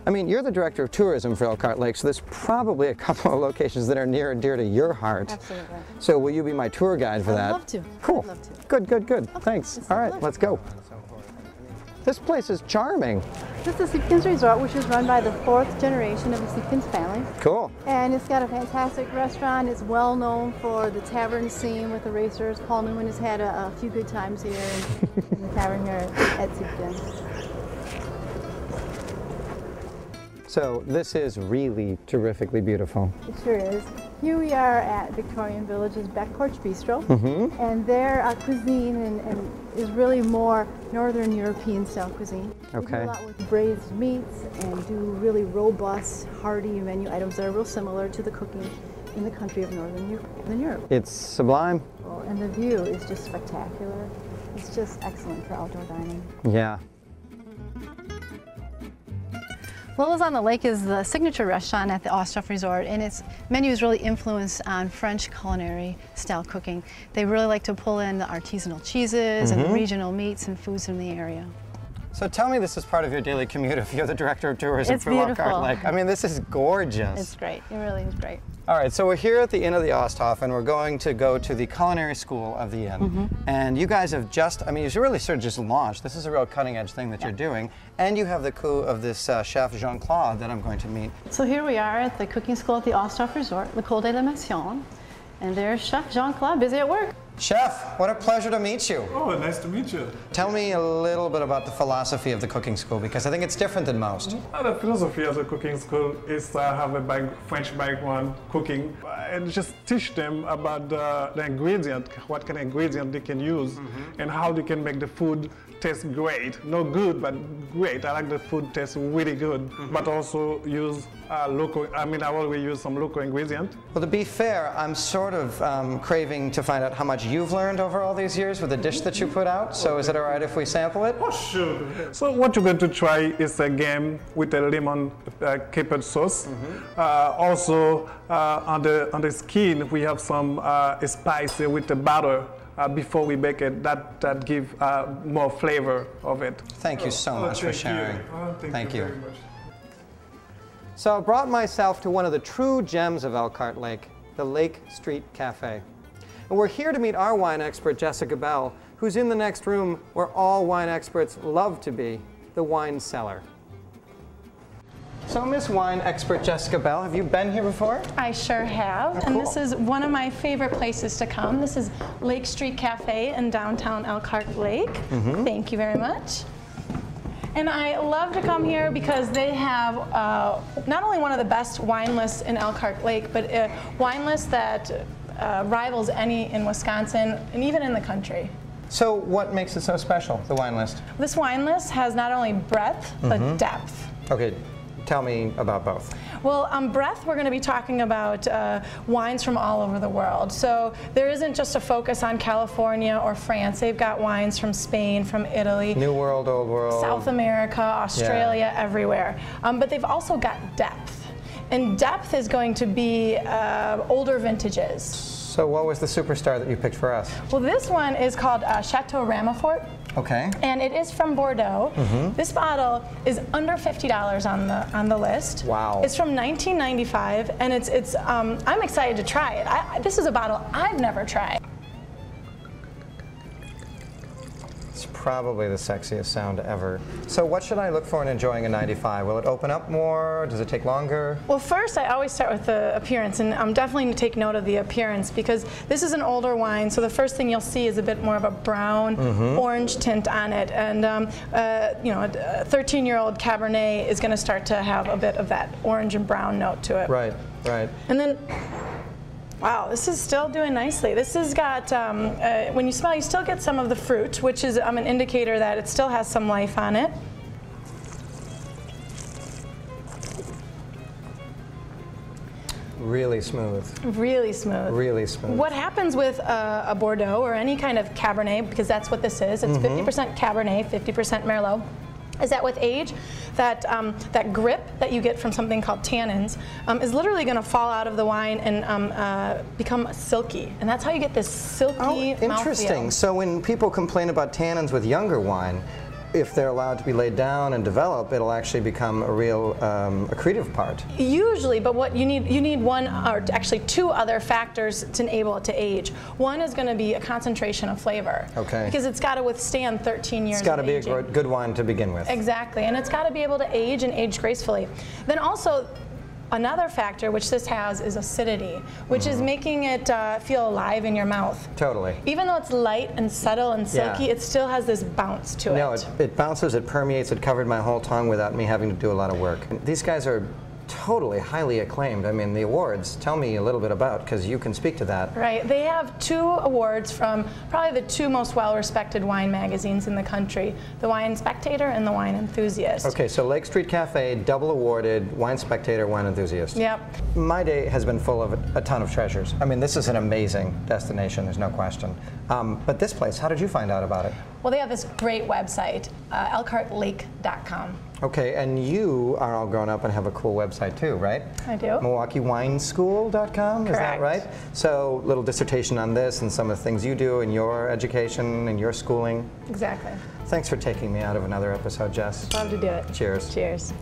I mean, you're the director of tourism for Elkhart Lake, so there's probably a couple of locations that are near and dear to your heart. Absolutely. So will you be my tour guide for that? I'd love to. Cool. I'd love to. Good, good, good. Okay, Thanks. it's All a right, pleasure. let's go. This place is charming. This is the Seepkins Resort, which is run by the 4th generation of the Seepkins family. Cool. And it's got a fantastic restaurant. It's well known for the tavern scene with the racers. Paul Newman has had a few good times here in the tavern here at Seepkins. So this is really terrifically beautiful. It sure is. Here we are at Victorian Village's Back Porch Bistro, and their cuisine is really more Northern European style cuisine. They do a lot with braised meats and do really robust, hearty menu items that are real similar to the cooking in the country of Northern Europe. It's sublime. Oh, and the view is just spectacular. It's just excellent for outdoor dining. Yeah. Lila's on the Lake is the signature restaurant at the Osthoff Resort, and its menu is really influenced on French culinary style cooking. They really like to pull in the artisanal cheeses and the regional meats and foods from the area. So tell me this is part of your daily commute if you're the director of tourism It's for beautiful. Elkhart Lake. I mean, this is gorgeous. It's great. It really is great. All right, so we're here at the Inn of the Osthoff, and we're going to go to the culinary school of the inn. And you guys have just, I mean, you've really sort of just launched. This is a real cutting-edge thing that you're doing. And you have the coup of this chef, Jean-Claude, that I'm going to meet. So here we are at the cooking school at the Osthoff Resort, L'École de la Mission. And there's Chef Jean-Claude, busy at work. Chef, what a pleasure to meet you. Oh, nice to meet you. Tell me a little bit about the philosophy of the cooking school, because I think it's different than most. The philosophy of the cooking school is to have a French background cooking and just teach them about the ingredient, what kind of ingredient they can use and how they can make the food taste great. Not good, but great. I like the food tastes really good, but also use local, I always use some local ingredient. Well, to be fair, I'm sort of craving to find out how much you've learned over all these years with the dish that you put out. So is it all right if we sample it? Oh, sure. So what you're going to try is a game with a lemon capered sauce. Also, on the skin, we have some spice with the butter. Before we bake it, that give more flavor of it. Thank you so much for sharing. Thank you very much. So I brought myself to one of the true gems of Elkhart Lake, the Lake Street Cafe. And we're here to meet our wine expert, Jessica Bell, who's in the next room where all wine experts love to be, the wine cellar. So Miss Wine Expert Jessica Bell, have you been here before? I sure have, Oh, and cool. this is one of my favorite places to come. This is Lake Street Cafe in downtown Elkhart Lake. Thank you very much. And I love to come here because they have not only one of the best wine lists in Elkhart Lake, but a wine list that rivals any in Wisconsin and even in the country. So what makes it so special, the wine list? This wine list has not only breadth, but depth. Okay, tell me about both. Well, breadth, we're going to be talking about wines from all over the world. So there isn't just a focus on California or France. They've got wines from Spain, from Italy. New World, Old World. South America, Australia, everywhere. But they've also got depth. And depth is going to be older vintages. So what was the superstar that you picked for us? Well, this one is called Chateau Ramafort. Okay. And it is from Bordeaux. This bottle is under $50 on the list. Wow. It's from 1995, and I'm excited to try it. This is a bottle I've never tried. It's probably the sexiest sound ever. So what should I look for in enjoying a 95? Will it open up more? Does it take longer? Well, first I always start with the appearance, and I'm definitely going to take note of the appearance because this is an older wine, so the first thing you'll see is a bit more of a brown, orange tint on it. And you know, a 13-year-old Cabernet is going to start to have a bit of that orange and brown note to it. Right, right. And then, wow, this is still doing nicely. This has got, when you smell, you still get some of the fruit, which is an indicator that it still has some life on it. Really smooth. Really smooth. Really smooth. What happens with a Bordeaux or any kind of Cabernet, because that's what this is, it's 50% Cabernet, 50% Merlot, is that with age, that grip that you get from something called tannins is literally going to fall out of the wine and become silky. And that's how you get this silky mouthfeel. Interesting. So when people complain about tannins with younger wine, if they're allowed to be laid down and develop, it'll actually become a real accretive part. Usually, but what you need one, or actually two other factors to enable it to age. One is going to be a concentration of flavor. Okay. Because it's got to withstand 13 years. It's got to be aging. a good wine to begin with. Exactly, and it's got to be able to age and age gracefully. Then also, another factor which this has is acidity, which is making it feel alive in your mouth. Totally. Even though it's light and subtle and silky, it still has this bounce to it. No, it bounces, it permeates, it covered my whole tongue without me having to do a lot of work. These guys are totally highly acclaimed. I mean, the awards, tell me a little bit about, because you can speak to that. Right. They have 2 awards from probably the 2 most well-respected wine magazines in the country, the Wine Spectator and the Wine Enthusiast. Okay, so Lake Street Cafe, double awarded, Wine Spectator, Wine Enthusiast. Yep. My day has been full of a ton of treasures. I mean, this is an amazing destination, there's no question. But this place, how did you find out about it? Well, they have this great website, elkhartlake.com. Okay, and you are all grown up and have a cool website too, right? I do. MilwaukeeWineschool.com, is that right? So, little dissertation on this and some of the things you do in your education and your schooling. Exactly. Thanks for taking me out of another episode, Jess. Love to do it. Cheers. Cheers.